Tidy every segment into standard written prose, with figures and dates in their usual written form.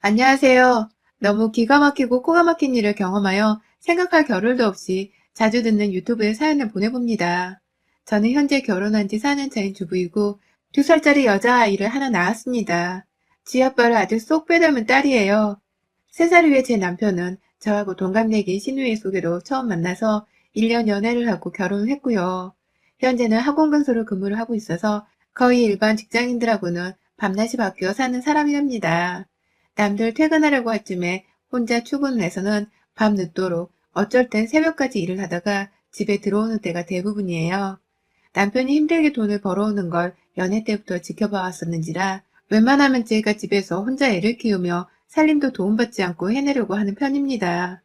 안녕하세요. 너무 기가 막히고 코가 막힌 일을 경험하여 생각할 겨를도 없이 자주 듣는 유튜브에 사연을 보내봅니다. 저는 현재 결혼한 지 4년 차인 주부이고 2살짜리 여자아이를 하나 낳았습니다. 쥐아빠를 아주 쏙 빼닮은 딸이에요. 3살 위의 제 남편은 저하고 동갑내기인 시누이 소개로 처음 만나서 1년 연애를 하고 결혼을 했고요. 현재는 학원 근소로 근무를 하고 있어서 거의 일반 직장인들하고는 밤낮이 바뀌어 사는 사람이랍니다. 남들 퇴근하려고 할 쯤에 혼자 출근을 해서는 밤 늦도록 어쩔 땐 새벽까지 일을 하다가 집에 들어오는 때가 대부분이에요. 남편이 힘들게 돈을 벌어오는 걸 연애 때부터 지켜봐 왔었는지라 웬만하면 제가 집에서 혼자 애를 키우며 살림도 도움받지 않고 해내려고 하는 편입니다.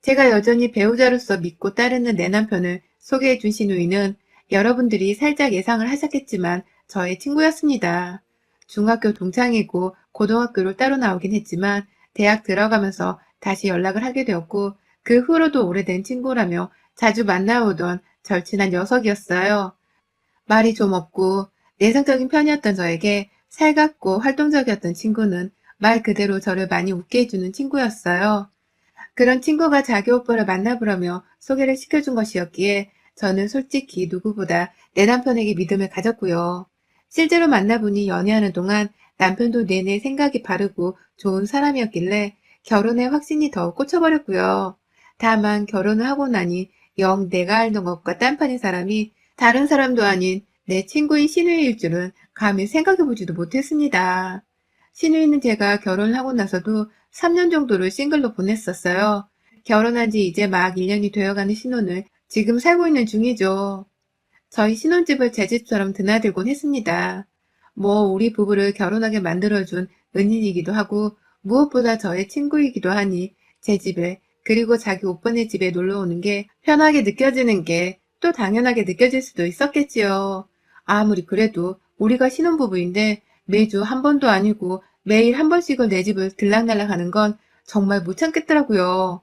제가 여전히 배우자로서 믿고 따르는 내 남편을 소개해준 시누이는 여러분들이 살짝 예상을 하셨겠지만 저의 친구였습니다. 중학교 동창이고 고등학교를 따로 나오긴 했지만 대학 들어가면서 다시 연락을 하게 되었고 그 후로도 오래된 친구라며 자주 만나오던 절친한 녀석이었어요. 말이 좀 없고 내성적인 편이었던 저에게 살갑고 활동적이었던 친구는 말 그대로 저를 많이 웃게 해주는 친구였어요. 그런 친구가 자기 오빠를 만나보라며 소개를 시켜준 것이었기에 저는 솔직히 누구보다 내 남편에게 믿음을 가졌고요. 실제로 만나보니 연애하는 동안 남편도 내내 생각이 바르고 좋은 사람이었길래 결혼에 확신이 더 꽂혀버렸고요. 다만 결혼을 하고 나니 영 내가 알던 것과 딴판인 사람이 다른 사람도 아닌 내 친구인 시누이일 줄은 감히 생각해보지도 못했습니다. 시누이는 제가 결혼을 하고 나서도 3년 정도를 싱글로 보냈었어요. 결혼한 지 이제 막 1년이 되어가는 신혼을 지금 살고 있는 중이죠. 저희 신혼집을 제 집처럼 드나들곤 했습니다. 뭐 우리 부부를 결혼하게 만들어준 은인이기도 하고 무엇보다 저의 친구이기도 하니 제 집에 그리고 자기 오빠네 집에 놀러 오는 게 편하게 느껴지는 게 또 당연하게 느껴질 수도 있었겠지요. 아무리 그래도 우리가 신혼부부인데 매주 한 번도 아니고 매일 한 번씩은 내 집을 들락날락 하는 건 정말 못 참겠더라고요.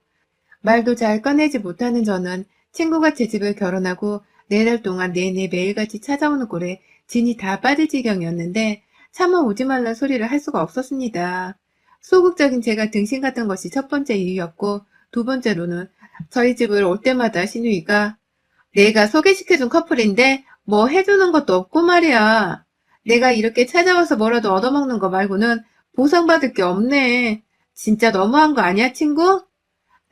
말도 잘 꺼내지 못하는 저는 친구가 제 집을 결혼하고 4달 동안 내내 매일같이 찾아오는 꼴에 진이 다 빠질 지경이었는데 차마 오지 말란 소리를 할 수가 없었습니다. 소극적인 제가 등신 같은 것이 첫 번째 이유였고 두 번째로는 저희 집을 올 때마다 시누이가 내가 소개시켜준 커플인데 뭐 해주는 것도 없고 말이야. 내가 이렇게 찾아와서 뭐라도 얻어먹는 거 말고는 보상받을 게 없네. 진짜 너무한 거 아니야, 친구?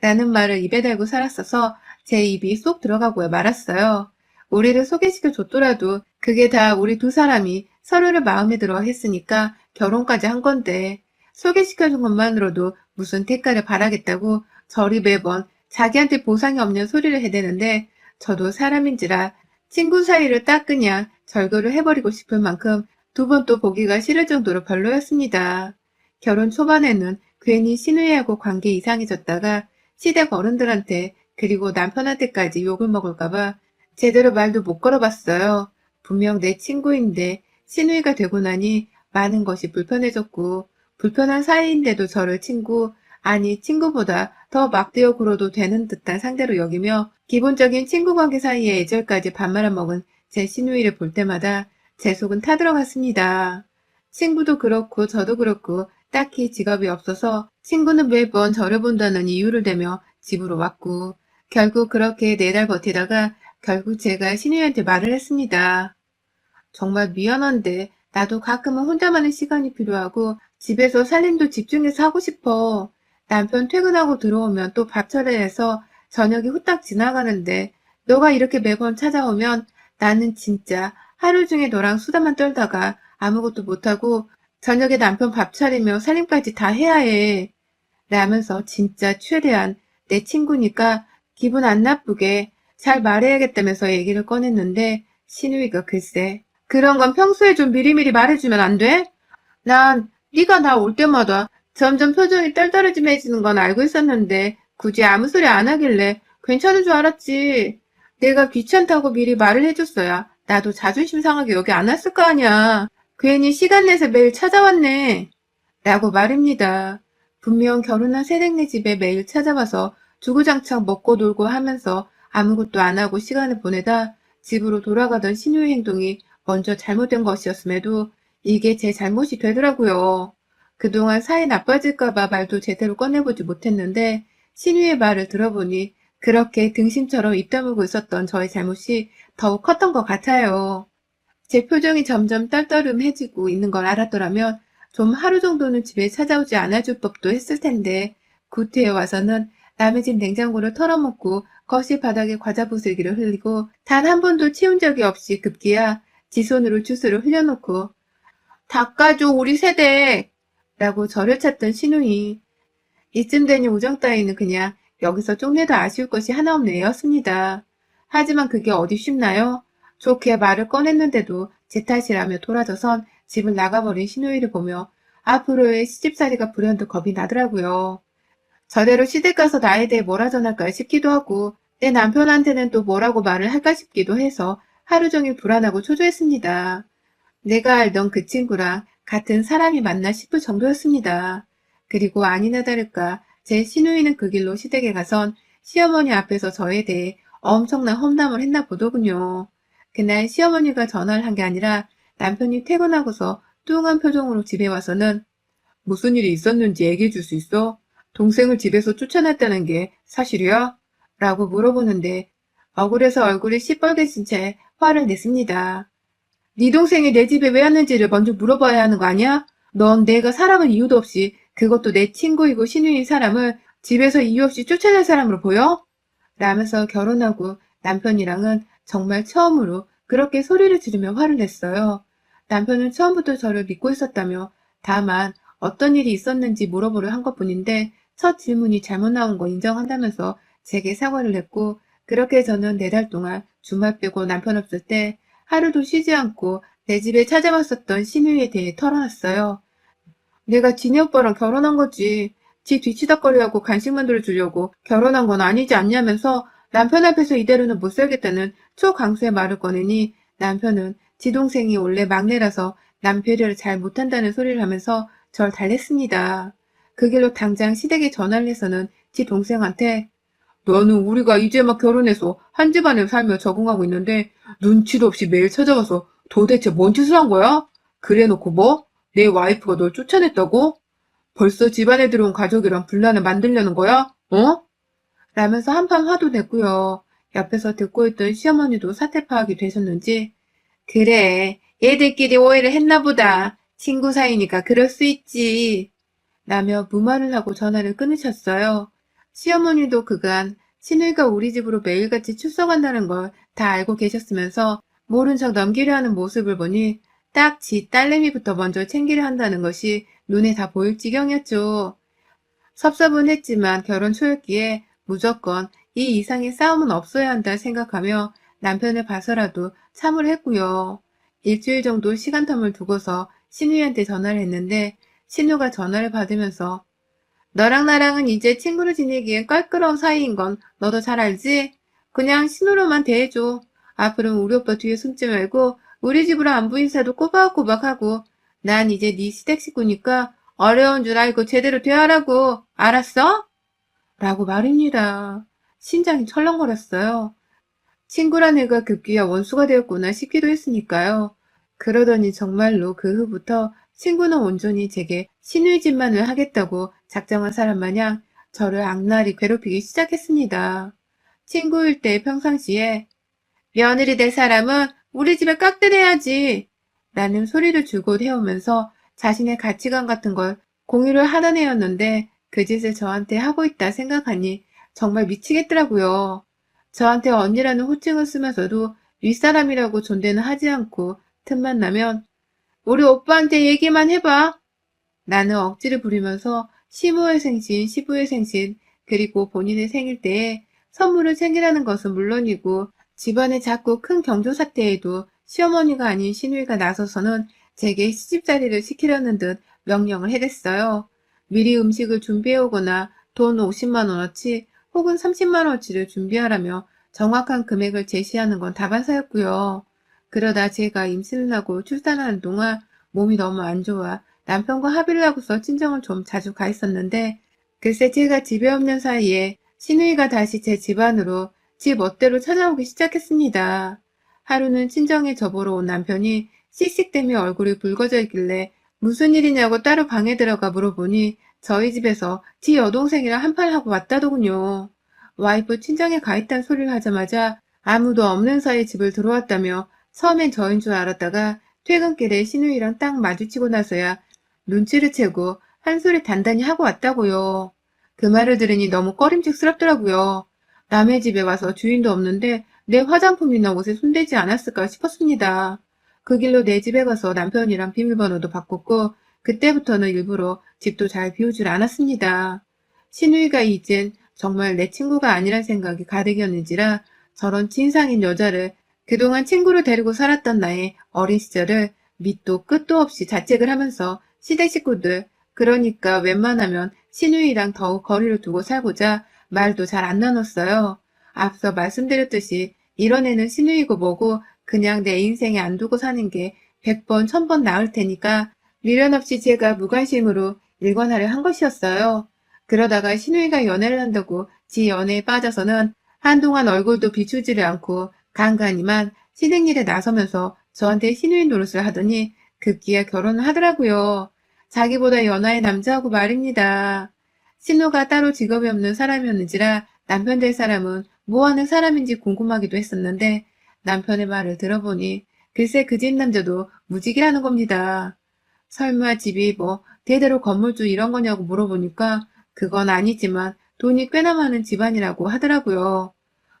라는 말을 입에 달고 살았어서 제 입이 쏙 들어가고야 말았어요. 우리를 소개시켜 줬더라도 그게 다 우리 두 사람이 서로를 마음에 들어 했으니까 결혼까지 한 건데 소개시켜 준 것만으로도 무슨 대가를 바라겠다고 저리 매번 자기한테 보상이 없는 소리를 해대는데 저도 사람인지라 친구 사이를 딱 그냥 절거를 해버리고 싶을 만큼 두 번 또 보기가 싫을 정도로 별로였습니다. 결혼 초반에는 괜히 시누이하고 관계 이상해졌다가 시댁 어른들한테 그리고 남편한테까지 욕을 먹을까봐 제대로 말도 못 걸어봤어요. 분명 내 친구인데 시누이가 되고 나니 많은 것이 불편해졌고 불편한 사이인데도 저를 친구, 아니 친구보다 더 막대어 굴어도 되는 듯한 상대로 여기며 기본적인 친구 관계 사이에 애절까지 밥 말아먹은 제 시누이를 볼 때마다 제 속은 타들어갔습니다. 친구도 그렇고 저도 그렇고 딱히 직업이 없어서 친구는 매번 저를 본다는 이유를 대며 집으로 왔고 결국 그렇게 4달 버티다가 결국 제가 신우이한테 말을 했습니다. 정말 미안한데 나도 가끔은 혼자만의 시간이 필요하고 집에서 살림도 집중해서 하고 싶어. 남편 퇴근하고 들어오면 또 밥 차려야 해서 저녁이 후딱 지나가는데 너가 이렇게 매번 찾아오면 나는 진짜 하루 중에 너랑 수다만 떨다가 아무것도 못하고 저녁에 남편 밥 차리며 살림까지 다 해야 해. 라면서 진짜 최대한 내 친구니까 기분 안 나쁘게 잘 말해야겠다면서 얘기를 꺼냈는데 신우이가 글쎄 그런 건 평소에 좀 미리미리 말해주면 안 돼? 난 네가 나 올 때마다 점점 표정이 떨떠름해지는 건 알고 있었는데 굳이 아무 소리 안 하길래 괜찮은 줄 알았지. 내가 귀찮다고 미리 말을 해줬어야 나도 자존심 상하게 여기 안 왔을 거 아니야. 괜히 시간 내서 매일 찾아왔네. 라고 말입니다. 분명 결혼한 새댁네 집에 매일 찾아와서 주구장창 먹고 놀고 하면서 아무것도 안 하고 시간을 보내다 집으로 돌아가던 신우의 행동이 먼저 잘못된 것이었음에도 이게 제 잘못이 되더라고요. 그동안 사이 나빠질까봐 말도 제대로 꺼내보지 못했는데 신우의 말을 들어보니 그렇게 등심처럼 입 다물고 있었던 저의 잘못이 더욱 컸던 것 같아요. 제 표정이 점점 떨떠름해지고 있는 걸 알았더라면 좀 하루 정도는 집에 찾아오지 않아줄 법도 했을 텐데 구태에 와서는 남의 집 냉장고를 털어먹고 거실 바닥에 과자 부스기를 흘리고 단 한 번도 치운 적이 없이 급기야 지 손으로 주스를 흘려놓고 닦아줘 우리 세대 라고 저를 찾던 신우이. 이쯤 되니 우정 따위는 그냥 여기서 쪽내도 아쉬울 것이 하나 없는 애였습니다. 하지만 그게 어디 쉽나요? 좋게 말을 꺼냈는데도 제 탓이라며 돌아져선 집을 나가버린 신우이를 보며 앞으로의 시집살이가 불현듯 겁이 나더라고요. 저대로 시댁 가서 나에 대해 뭐라 전할까 싶기도 하고 내 남편한테는 또 뭐라고 말을 할까 싶기도 해서 하루 종일 불안하고 초조했습니다. 내가 알던 그 친구랑 같은 사람이 맞나 싶을 정도였습니다. 그리고 아니나 다를까 제 시누이는 그 길로 시댁에 가선 시어머니 앞에서 저에 대해 엄청난 험담을 했나 보더군요. 그날 시어머니가 전화를 한 게 아니라 남편이 퇴근하고서 뚱한 표정으로 집에 와서는 무슨 일이 있었는지 얘기해 줄 수 있어? 동생을 집에서 쫓아냈다는 게 사실이야? 라고 물어보는데 억울해서 얼굴이 시뻘개진 채 화를 냈습니다. 네 동생이 내 집에 왜 왔는지를 먼저 물어봐야 하는 거 아니야? 넌 내가 사람을 이유도 없이 그것도 내 친구이고 신우인 사람을 집에서 이유 없이 쫓아낼 사람으로 보여? 라면서 결혼하고 남편이랑은 정말 처음으로 그렇게 소리를 지르며 화를 냈어요. 남편은 처음부터 저를 믿고 있었다며 다만 어떤 일이 있었는지 물어보려 한 것뿐인데 첫 질문이 잘못 나온 거 인정한다면서 제게 사과를 했고 그렇게 저는 4달 동안 주말 빼고 남편 없을 때 하루도 쉬지 않고 내 집에 찾아왔었던 신우에 대해 털어놨어요. 내가 지네 오빠랑 결혼한 거지. 지 뒤치다거리하고 간식 만들어주려고 결혼한 건 아니지 않냐면서 남편 앞에서 이대로는 못 살겠다는 초강수의 말을 꺼내니 남편은 지 동생이 원래 막내라서 남 배려를 잘 못한다는 소리를 하면서 절 달랬습니다. 그 길로 당장 시댁에 전화를 해서는 지 동생한테 너는 우리가 이제 막 결혼해서 한 집안에 살며 적응하고 있는데 눈치도 없이 매일 찾아와서 도대체 뭔 짓을 한 거야? 그래놓고 뭐? 내 와이프가 널 쫓아냈다고? 벌써 집안에 들어온 가족이랑 분란을 만들려는 거야? 어? 라면서 한판 화도 냈고요. 옆에서 듣고 있던 시어머니도 사태 파악이 되셨는지 그래, 얘들끼리 오해를 했나 보다. 친구 사이니까 그럴 수 있지. 라며 무말을 하고 전화를 끊으셨어요. 시어머니도 그간 신우이가 우리 집으로 매일같이 출석한다는 걸 다 알고 계셨으면서 모른 척 넘기려 하는 모습을 보니 딱 지 딸내미부터 먼저 챙기려 한다는 것이 눈에 다 보일 지경이었죠. 섭섭은 했지만 결혼 초였기에 무조건 이 이상의 싸움은 없어야 한다 생각하며 남편을 봐서라도 참을 했고요. 일주일 정도 시간텀을 두고서 신우이한테 전화를 했는데 신우가 전화를 받으면서 너랑 나랑은 이제 친구로 지내기엔 껄끄러운 사이인 건 너도 잘 알지? 그냥 신우로만 대해줘. 앞으로는 우리 오빠 뒤에 숨지 말고 우리 집으로 안부 인사도 꼬박꼬박 하고 난 이제 네 시댁 식구니까 어려운 줄 알고 제대로 대하라고. 알았어? 라고 말입니다. 심장이 철렁거렸어요. 친구란 애가 급기야 원수가 되었구나 싶기도 했으니까요. 그러더니 정말로 그 후부터 친구는 온전히 제게 신의짓만을 하겠다고 작정한 사람 마냥 저를 악랄히 괴롭히기 시작했습니다. 친구일 때 평상시에 며느리 될 사람은 우리 집에 깍듯해야지 라는 소리를 줄곧 해오면서 자신의 가치관 같은 걸 공유를 하던 애였는데 그 짓을 저한테 하고 있다 생각하니 정말 미치겠더라고요. 저한테 언니라는 호칭을 쓰면서도 윗사람이라고 존대는 하지 않고 틈만 나면 우리 오빠한테 얘기만 해봐. 나는 억지를 부리면서 시부의 생신, 시부의 생신, 그리고 본인의 생일 때에 선물을 챙기라는 것은 물론이고 집안에 자꾸 큰 경조사태에도 시어머니가 아닌 시누이가 나서서는 제게 시집살이를 시키려는 듯 명령을 해댔어요. 미리 음식을 준비해오거나 돈 50만 원어치 혹은 30만 원어치를 준비하라며 정확한 금액을 제시하는 건 다반사였고요. 그러다 제가 임신을 하고 출산하는 동안 몸이 너무 안 좋아 남편과 합의를 하고서 친정을 좀 자주 가 있었는데 글쎄 제가 집에 없는 사이에 시누이가 다시 제 집안으로 지 멋대로 찾아오기 시작했습니다. 하루는 친정에 저보러 온 남편이 씩씩대며 얼굴이 붉어져 있길래 무슨 일이냐고 따로 방에 들어가 물어보니 저희 집에서 지 여동생이랑 한판 하고 왔다더군요. 와이프 친정에 가 있다는 소리를 하자마자 아무도 없는 사이 집을 들어왔다며 처음엔 저인 줄 알았다가 퇴근길에 신우이랑 딱 마주치고 나서야 눈치를 채고 한 소리 단단히 하고 왔다고요. 그 말을 들으니 너무 꺼림칙스럽더라고요. 남의 집에 와서 주인도 없는데 내 화장품이나 옷에 손대지 않았을까 싶었습니다. 그 길로 내 집에 가서 남편이랑 비밀번호도 바꿨고 그때부터는 일부러 집도 잘 비우질 않았습니다. 신우이가 이젠 정말 내 친구가 아니란 생각이 가득이었는지라 저런 진상인 여자를 그동안 친구로 데리고 살았던 나의 어린 시절을 밑도 끝도 없이 자책을 하면서 시댁 식구들, 그러니까 웬만하면 신우이랑 더욱 거리를 두고 살고자 말도 잘 안 나눴어요. 앞서 말씀드렸듯이 이런 애는 신우이고 뭐고 그냥 내 인생에 안 두고 사는 게 100번, 1000번 나을 테니까 미련 없이 제가 무관심으로 일관하려 한 것이었어요. 그러다가 신우이가 연애를 한다고 지 연애에 빠져서는 한동안 얼굴도 비추지를 않고 간간이만 시댁 일에 나서면서 저한테 신우이 노릇을 하더니 급기야 결혼을 하더라고요. 자기보다 연하의 남자하고 말입니다. 신우가 따로 직업이 없는 사람이었는지라 남편 될 사람은 뭐 하는 사람인지 궁금하기도 했었는데 남편의 말을 들어보니 글쎄 그 집 남자도 무직이라는 겁니다. 설마 집이 뭐 대대로 건물주 이런 거냐고 물어보니까 그건 아니지만 돈이 꽤나 많은 집안이라고 하더라고요.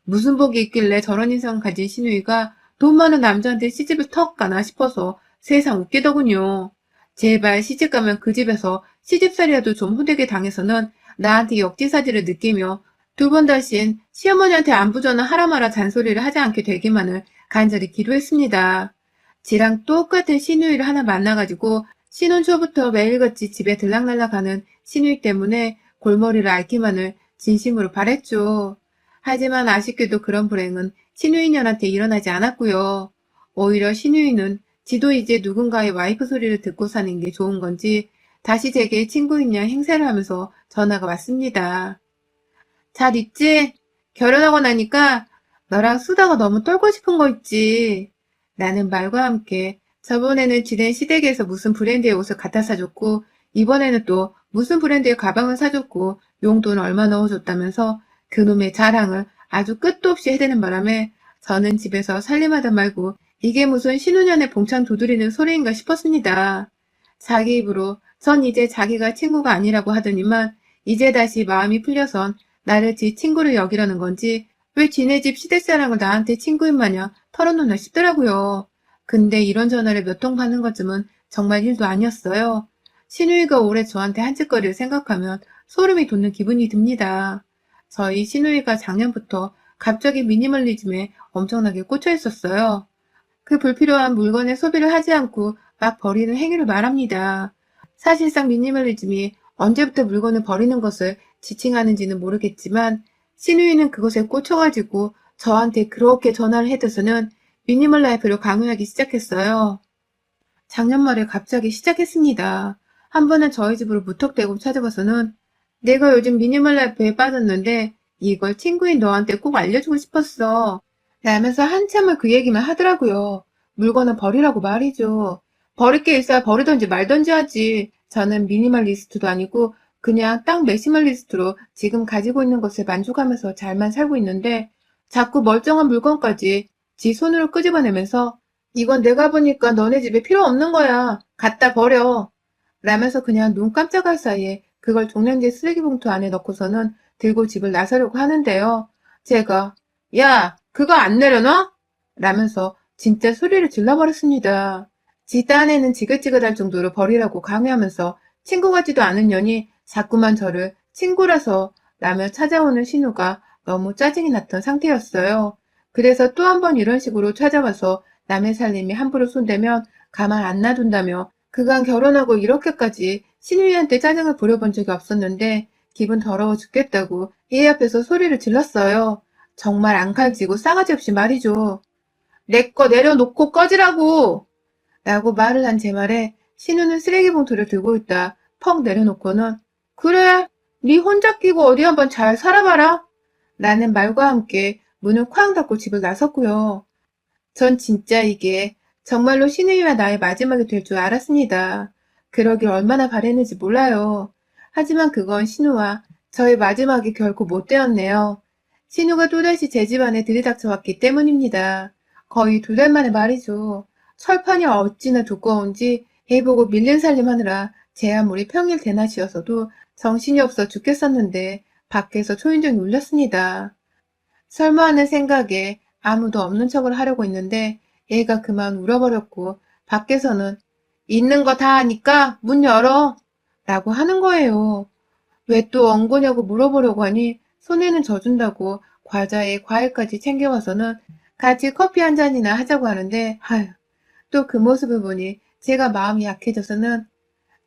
무슨 복이 있길래 저런 인상을 가진 신우이가 돈 많은 남자한테 시집을 턱 가나 싶어서 세상 웃기더군요. 제발 시집가면 그 집에서 시집살이라도 좀 호되게 당해서는 나한테 역지사지를 느끼며 두 번 다신 시어머니한테 안부 전화 하라 마라 잔소리를 하지 않게 되기만을 간절히 기도했습니다. 지랑 똑같은 신우이를 하나 만나가지고 신혼 초부터 매일같이 집에 들락날락하는 신우이 때문에 골머리를 앓기만을 진심으로 바랬죠. 하지만 아쉽게도 그런 불행은 신우이년한테 일어나지 않았고요. 오히려 신우이는 지도 이제 누군가의 와이프 소리를 듣고 사는 게 좋은 건지 다시 제게 친구인 양 행세를 하면서 전화가 왔습니다. 잘 있지? 결혼하고 나니까 너랑 수다가 너무 떨고 싶은 거 있지. 라는 말과 함께 저번에는 지낸 시댁에서 무슨 브랜드의 옷을 갖다 사줬고 이번에는 또 무슨 브랜드의 가방을 사줬고 용돈 얼마 넣어줬다면서 그놈의 자랑을 아주 끝도 없이 해대는 바람에 저는 집에서 살림하다 말고 이게 무슨 신혼년에 봉창 두드리는 소리인가 싶었습니다. 자기 입으로 전 이제 자기가 친구가 아니라고 하더니만 이제 다시 마음이 풀려선 나를 지 친구로 여기려는 건지 왜 지네 집 시댁사랑을 나한테 친구인 마냥 털어놓나 싶더라고요. 근데 이런 전화를 몇 통 받는 것쯤은 정말 일도 아니었어요. 신우이가 올해 저한테 한 짓거리를 생각하면 소름이 돋는 기분이 듭니다. 저희 신우이가 작년부터 갑자기 미니멀리즘에 엄청나게 꽂혀 있었어요. 그 불필요한 물건의 소비를 하지 않고 막 버리는 행위를 말합니다. 사실상 미니멀리즘이 언제부터 물건을 버리는 것을 지칭하는지는 모르겠지만 신우이는 그것에 꽂혀가지고 저한테 그렇게 전화를 해대서는 미니멀 라이프를 강요하기 시작했어요. 작년 말에 갑자기 시작했습니다. 한 번은 저희 집으로 무턱대고 찾아와서는 내가 요즘 미니멀 라이프에 빠졌는데 이걸 친구인 너한테 꼭 알려주고 싶었어. 라면서 한참을 그 얘기만 하더라고요. 물건은 버리라고 말이죠. 버릴 게 있어야 버리던지 말던지 하지. 저는 미니멀리스트도 아니고 그냥 딱 매시멀리스트로 지금 가지고 있는 것에 만족하면서 잘만 살고 있는데 자꾸 멀쩡한 물건까지 지 손으로 끄집어내면서 이건 내가 보니까 너네 집에 필요 없는 거야. 갖다 버려. 라면서 그냥 눈 깜짝할 사이에 그걸 종량제 쓰레기 봉투 안에 넣고서는 들고 집을 나서려고 하는데요. 제가 야, 그거 안 내려놔? 라면서 진짜 소리를 질러버렸습니다. 지 딴에는 지긋지긋할 정도로 버리라고 강요하면서 친구 같지도 않은 년이 자꾸만 저를 친구라서 라며 찾아오는 신우가 너무 짜증이 났던 상태였어요. 그래서 또 한 번 이런 식으로 찾아와서 남의 살림에 함부로 손대면 가만 안 놔둔다며 그간 결혼하고 이렇게까지 신우이한테 짜증을 부려본 적이 없었는데 기분 더러워 죽겠다고 얘 앞에서 소리를 질렀어요. 정말 안 칼지고 싸가지 없이 말이죠. 내 거 내려놓고 꺼지라고! 라고 말을 한 제 말에 신우는 쓰레기 봉투를 들고 있다 퍽 내려놓고는 그래, 네 혼자 끼고 어디 한번 잘 살아봐라! 라는 말과 함께 문을 쾅 닫고 집을 나섰고요. 전 진짜 이게 정말로 신우이와 나의 마지막이 될 줄 알았습니다. 그러길 얼마나 바랬는지 몰라요. 하지만 그건 신우와 저의 마지막이 결코 못 되었네요. 신우가 또다시 제 집안에 들이닥쳐왔기 때문입니다. 거의 2달 만에 말이죠. 철판이 어찌나 두꺼운지 애 보고 밀린 살림하느라 제 아무리 평일 대낮이었어도 정신이 없어 죽겠었는데 밖에서 초인종이 울렸습니다. 설마 하는 생각에 아무도 없는 척을 하려고 했는데 얘가 그만 울어버렸고 밖에서는 있는 거 다 아니까 문 열어! 라고 하는 거예요. 왜 또 엉거냐고 물어보려고 하니 손에는 져준다고 과자에 과일까지 챙겨와서는 같이 커피 한 잔이나 하자고 하는데 아휴 또 그 모습을 보니 제가 마음이 약해져서는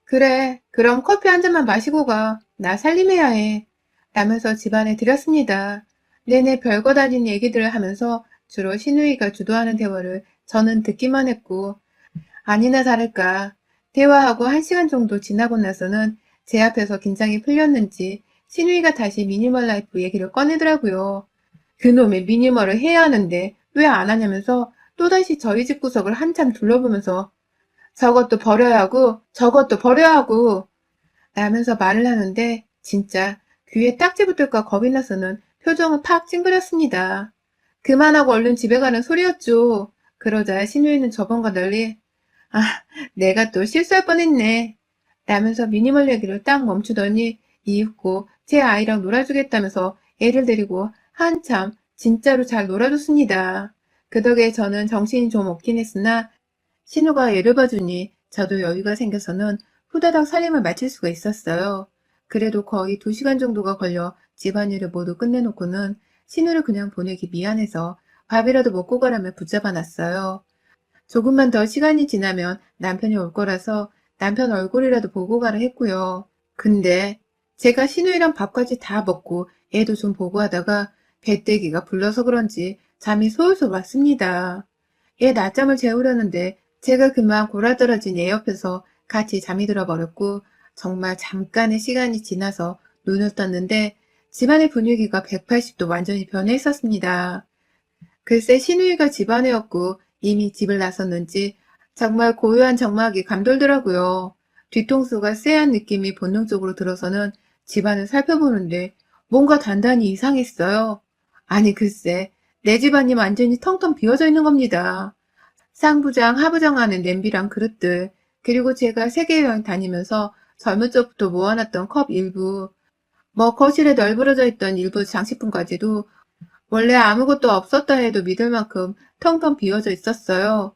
그래 그럼 커피 한 잔만 마시고 가. 나 살림해야 해. 라면서 집안에 들였습니다. 내내 별것 아닌 얘기들을 하면서 주로 신우이가 주도하는 대화를 저는 듣기만 했고 아니나 다를까 대화하고 1시간 정도 지나고 나서는 제 앞에서 긴장이 풀렸는지 신우이가 다시 미니멀 라이프 얘기를 꺼내더라고요. 그놈의 미니멀을 해야 하는데 왜 안 하냐면서 또다시 저희 집 구석을 한참 둘러보면서 저것도 버려야 하고 저것도 버려야 하고 라면서 말을 하는데 진짜 귀에 딱지 붙을까 겁이 나서는 표정을 팍 찡그렸습니다. 그만하고 얼른 집에 가는 소리였죠. 그러자 신우이는 저번과 달리 아, 내가 또 실수할 뻔했네. 라면서 미니멀 얘기를 딱 멈추더니 이윽고 제 아이랑 놀아주겠다면서 애를 데리고 한참 진짜로 잘 놀아줬습니다. 그 덕에 저는 정신이 좀 없긴 했으나 신우가 애를 봐주니 저도 여유가 생겨서는 후다닥 살림을 마칠 수가 있었어요. 그래도 거의 2시간 정도가 걸려 집안일을 모두 끝내놓고는 신우를 그냥 보내기 미안해서 밥이라도 먹고 가라며 붙잡아 놨어요. 조금만 더 시간이 지나면 남편이 올 거라서 남편 얼굴이라도 보고 가라 했고요. 근데 제가 신우이랑 밥까지 다 먹고 애도 좀 보고 하다가 배때기가 불러서 그런지 잠이 솔솔 왔습니다. 얘 낮잠을 재우려는데 제가 그만 골아떨어진 애 옆에서 같이 잠이 들어버렸고 정말 잠깐의 시간이 지나서 눈을 떴는데 집안의 분위기가 180도 완전히 변해 있었습니다. 글쎄 신우이가 집안에 없고 이미 집을 나섰는지 정말 고요한 정막이 감돌더라고요. 뒤통수가 쎄한 느낌이 본능적으로 들어서는 집안을 살펴보는데 뭔가 단단히 이상했어요. 아니 글쎄 내 집안이 완전히 텅텅 비어져 있는 겁니다. 상부장 하부장 하는 냄비랑 그릇들 그리고 제가 세계여행 다니면서 젊은 적부터 모아놨던 컵 일부 뭐 거실에 널브러져 있던 일부 장식품까지도 원래 아무것도 없었다 해도 믿을 만큼 텅텅 비어져 있었어요.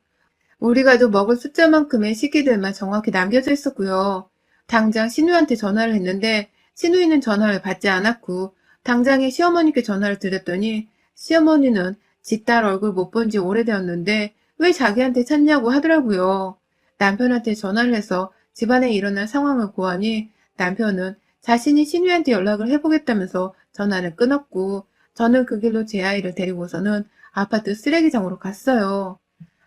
우리 가족 먹을 숫자만큼의 식기들만 정확히 남겨져 있었고요. 당장 신우한테 전화를 했는데 신우이는 전화를 받지 않았고 당장에 시어머니께 전화를 드렸더니 시어머니는 지 딸 얼굴 못 본 지 오래되었는데 왜 자기한테 찾냐고 하더라고요. 남편한테 전화를 해서 집안에 일어난 상황을 고하니 남편은 자신이 신우한테 연락을 해보겠다면서 전화를 끊었고 저는 그 길로 제 아이를 데리고서는 아파트 쓰레기장으로 갔어요.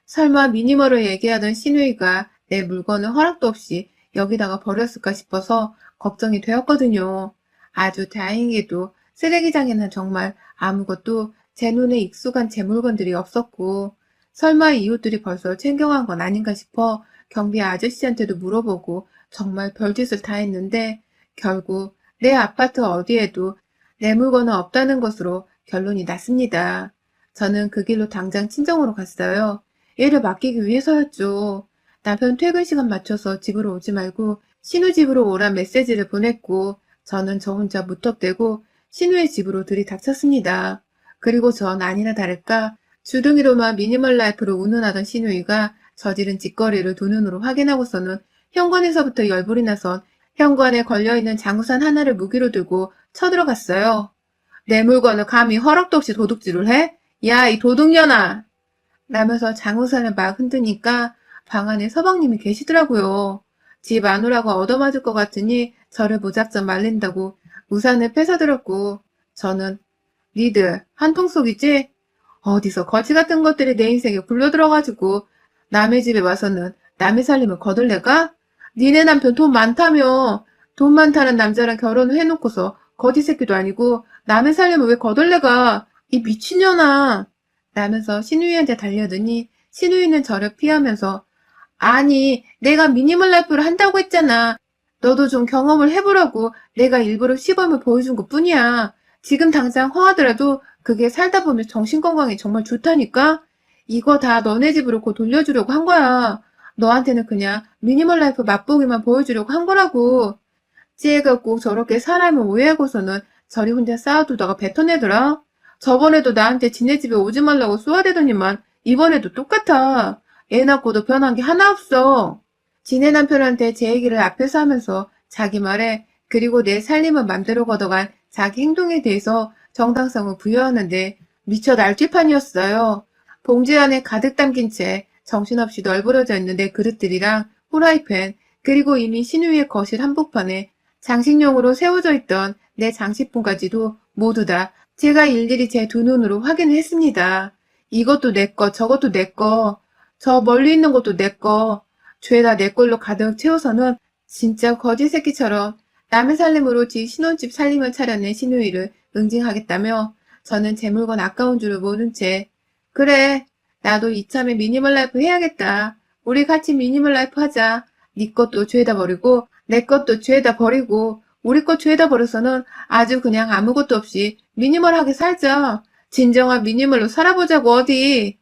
설마 미니멀을 얘기하던 신우이가 내 물건을 허락도 없이 여기다가 버렸을까 싶어서 걱정이 되었거든요. 아주 다행히도 쓰레기장에는 정말 아무것도 제 눈에 익숙한 제 물건들이 없었고 설마 이웃들이 벌써 챙겨간 건 아닌가 싶어 경비 아저씨한테도 물어보고 정말 별짓을 다 했는데 결국 내 아파트 어디에도 내 물건은 없다는 것으로 결론이 났습니다. 저는 그 길로 당장 친정으로 갔어요. 얘를 맡기기 위해서였죠. 남편 퇴근 시간 맞춰서 집으로 오지 말고 신우 집으로 오란 메시지를 보냈고 저는 저 혼자 무턱대고 신우의 집으로 들이닥쳤습니다. 그리고 전 아니나 다를까 주둥이로만 미니멀 라이프로 운운하던 신우이가 저지른 짓거리를 두 눈으로 확인하고서는 현관에서부터 열불이 나선 현관에 걸려있는 장우산 하나를 무기로 들고 쳐들어갔어요. 내 물건을 감히 허락도 없이 도둑질을 해? 야, 이 도둑년아! 라면서 장우산을 막 흔드니까 방 안에 서방님이 계시더라고요. 집 안오라고 얻어맞을 것 같으니 저를 무작정 말린다고 우산을 뺏어들었고 저는 니들 한통속이지? 어디서 거지 같은 것들이 내 인생에 굴려들어가지고 남의 집에 와서는 남의 살림을 거들래가? 니네 남편 돈 많다며. 돈 많다는 남자랑 결혼을 해놓고서 거지 새끼도 아니고 남의 살림을 왜 거들래가? 이 미친년아. 라면서 신우이한테 달려드니 신우이는 저를 피하면서 아니, 내가 미니멀 라이프를 한다고 했잖아. 너도 좀 경험을 해보라고 내가 일부러 시범을 보여준 것 뿐이야. 지금 당장 허하더라도 그게 살다 보면 정신건강에 정말 좋다니까? 이거 다 너네 집으로 곧 돌려주려고 한 거야. 너한테는 그냥 미니멀 라이프 맛보기만 보여주려고 한 거라고. 찌애가 꼭 저렇게 사람을 오해하고서는 저리 혼자 쌓아두다가 뱉어내더라. 저번에도 나한테 지네 집에 오지 말라고 쏘아대더니만 이번에도 똑같아. 애 낳고도 변한 게 하나 없어. 지네 남편한테 제 얘기를 앞에서 하면서 자기 말에 그리고 내 살림을 맘대로 걷어간 자기 행동에 대해서 정당성을 부여하는데 미쳐 날뛰판이었어요. 봉지 안에 가득 담긴 채 정신없이 널브러져 있는 내 그릇들이랑 후라이팬 그리고 이미 신우이의 거실 한복판에 장식용으로 세워져 있던 내 장식품까지도 모두 다 제가 일일이 제 두 눈으로 확인을 했습니다. 이것도 내 거, 저것도 내 거, 저 멀리 있는 것도 내 거, 죄다 내 걸로 가득 채워서는 진짜 거지 새끼처럼 남의 살림으로 지 신혼집 살림을 차려낸 시누이를 응징하겠다며 저는 제 물건 아까운 줄을 모른 채 그래, 나도 이참에 미니멀 라이프 해야겠다. 우리 같이 미니멀 라이프 하자. 네 것도 죄다 버리고 내 것도 죄다 버리고 우리 것 죄다 버려서는 아주 그냥 아무것도 없이 미니멀하게 살자. 진정한 미니멀로 살아보자고 어디.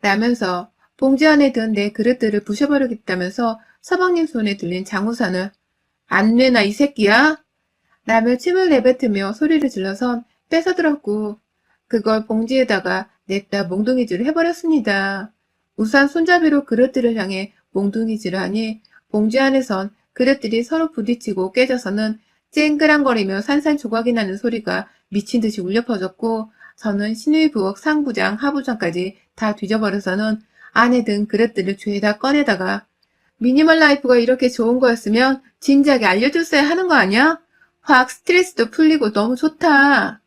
라면서 봉지 안에 든 내 그릇들을 부셔버리겠다면서 서방님 손에 들린 장우산을 안 내나 이 새끼야? 라며 침을 내뱉으며 소리를 질러선 뺏어들었고 그걸 봉지에다가 냅다 몽둥이질을 해버렸습니다. 우산 손잡이로 그릇들을 향해 몽둥이질을 하니 봉지 안에선 그릇들이 서로 부딪히고 깨져서는 쨍그랑거리며 산산조각이 나는 소리가 미친 듯이 울려 퍼졌고 저는 신의 부엌 상부장, 하부장까지 다 뒤져버려서는 안에 든 그릇들을 죄다 꺼내다가 미니멀 라이프가 이렇게 좋은 거였으면 진작에 알려줬어야 하는 거 아니야? 확 스트레스도 풀리고 너무 좋다.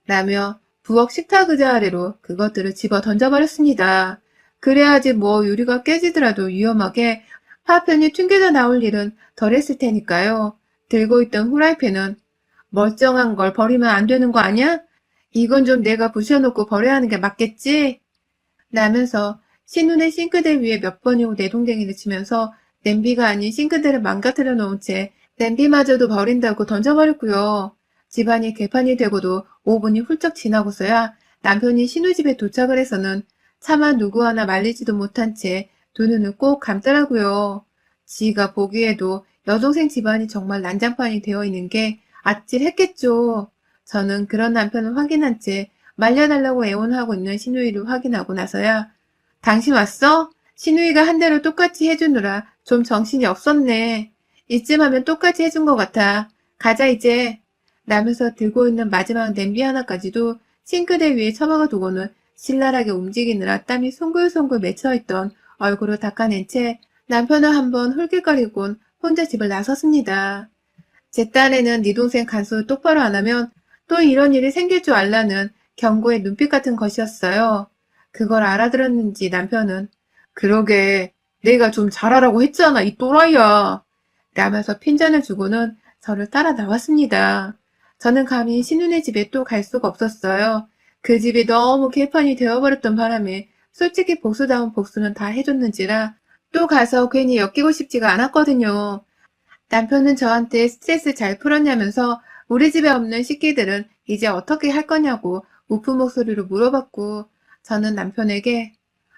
라며 부엌 식탁 의자 아래로 그것들을 집어 던져버렸습니다. 그래야지 뭐 유리가 깨지더라도 위험하게 파편이 튕겨져 나올 일은 덜했을 테니까요. 들고 있던 후라이팬은 멀쩡한 걸 버리면 안 되는 거 아니야? 이건 좀 내가 부셔놓고 버려야 하는 게 맞겠지? 라면서 신눈의 싱크대 위에 몇 번이고 내동댕이를 치면서 냄비가 아닌 싱크대를 망가뜨려 놓은 채 냄비마저도 버린다고 던져버렸고요. 집안이 개판이 되고도 5분이 훌쩍 지나고서야 남편이 신우집에 도착을 해서는 차마 누구 하나 말리지도 못한 채 두 눈을 꼭 감더라고요. 지가 보기에도 여동생 집안이 정말 난장판이 되어 있는 게 아찔했겠죠. 저는 그런 남편을 확인한 채 말려달라고 애원하고 있는 신우이를 확인하고 나서야 당신 왔어? 신우이가 한 대로 똑같이 해주느라 좀 정신이 없었네. 이쯤 하면 똑같이 해준 것 같아. 가자 이제. 라면서 들고 있는 마지막 냄비 하나까지도 싱크대 위에 처박아 두고는 신랄하게 움직이느라 땀이 송글송글 맺혀있던 얼굴을 닦아낸 채 남편을 한번 홀깃거리곤 혼자 집을 나섰습니다. 제 딴에는 네 동생 간수를 똑바로 안 하면 또 이런 일이 생길 줄 알라는 경고의 눈빛 같은 것이었어요. 그걸 알아들었는지 남편은 그러게 내가 좀 잘하라고 했잖아 이 또라이야 라면서 핀잔을 주고는 저를 따라 나왔습니다. 저는 감히 신우네 집에 또 갈 수가 없었어요. 그 집이 너무 개판이 되어버렸던 바람에 솔직히 복수다운 복수는 다 해줬는지라 또 가서 괜히 엮이고 싶지가 않았거든요. 남편은 저한테 스트레스 잘 풀었냐면서 우리 집에 없는 식기들은 이제 어떻게 할 거냐고 우픈 목소리로 물어봤고 저는 남편에게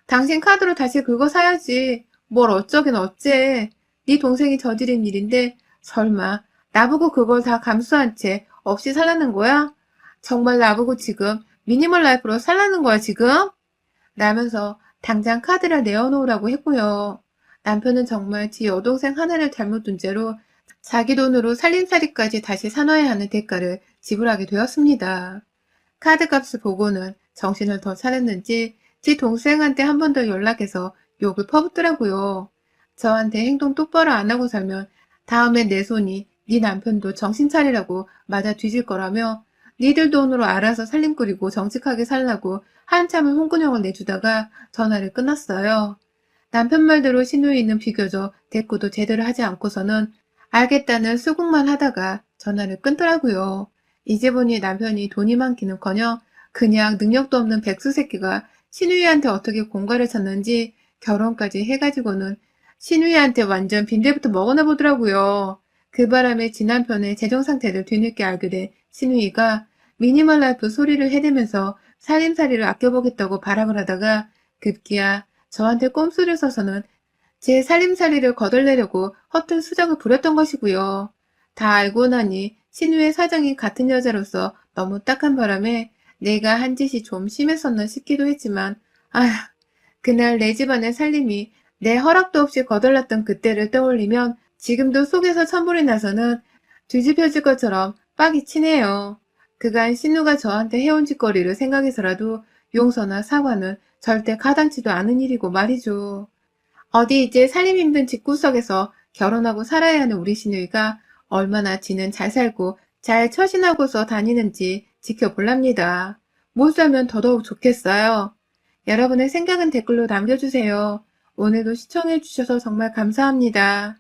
당신 카드로 다시 긁어 사야지. 뭘 어쩌긴 어째. 네 동생이 저지른 일인데 설마 나보고 그걸 다 감수한 채 없이 살라는 거야? 정말 나보고 지금 미니멀 라이프로 살라는 거야 지금? 라면서 당장 카드를 내어놓으라고 했고요. 남편은 정말 지 여동생 하나를 잘못 둔 채로 자기 돈으로 살림살이까지 다시 사놔야 하는 대가를 지불하게 되었습니다. 카드값을 보고는 정신을 더 차렸는지 지 동생한테 한 번 더 연락해서 욕을 퍼붓더라고요. 저한테 행동 똑바로 안 하고 살면 다음엔 내 손이 네 남편도 정신 차리라고 맞아 뒤질 거라며 니들 돈으로 알아서 살림 꾸리고 정직하게 살라고 한참을 홍군형을 내주다가 전화를 끊었어요. 남편 말대로 시누이는 비교적 대꾸도 제대로 하지 않고서는 알겠다는 수긍만 하다가 전화를 끊더라고요. 이제 보니 남편이 돈이 많기는커녕 그냥 능력도 없는 백수 새끼가 시누이한테 어떻게 공갈을 쳤는지 결혼까지 해가지고는 신우이한테 완전 빈대부터 먹어나 보더라고요. 그 바람에 지 남편의 재정 상태를 뒤늦게 알게 된 신우이가 미니멀 라이프 소리를 해대면서 살림살이를 아껴보겠다고 발악을 하다가 급기야 저한테 꼼수를 써서는 제 살림살이를 거덜내려고 허튼 수작을 부렸던 것이고요. 다 알고 나니 신우의 사정이 같은 여자로서 너무 딱한 바람에 내가 한 짓이 좀 심했었나 싶기도 했지만 아휴, 그날 내 집안의 살림이 내 허락도 없이 거덜났던 그때를 떠올리면 지금도 속에서 천불이 나서는 뒤집혀질 것처럼 빡이 치네요. 그간 신우가 저한테 해온 짓거리를 생각해서라도 용서나 사과는 절대 가당치도 않은 일이고 말이죠. 어디 이제 살림 힘든 집구석에서 결혼하고 살아야 하는 우리 신우이가 얼마나 지는 잘 살고 잘 처신하고서 다니는지 지켜볼랍니다. 못 살면 더더욱 좋겠어요. 여러분의 생각은 댓글로 남겨주세요. 오늘도 시청해주셔서 정말 감사합니다.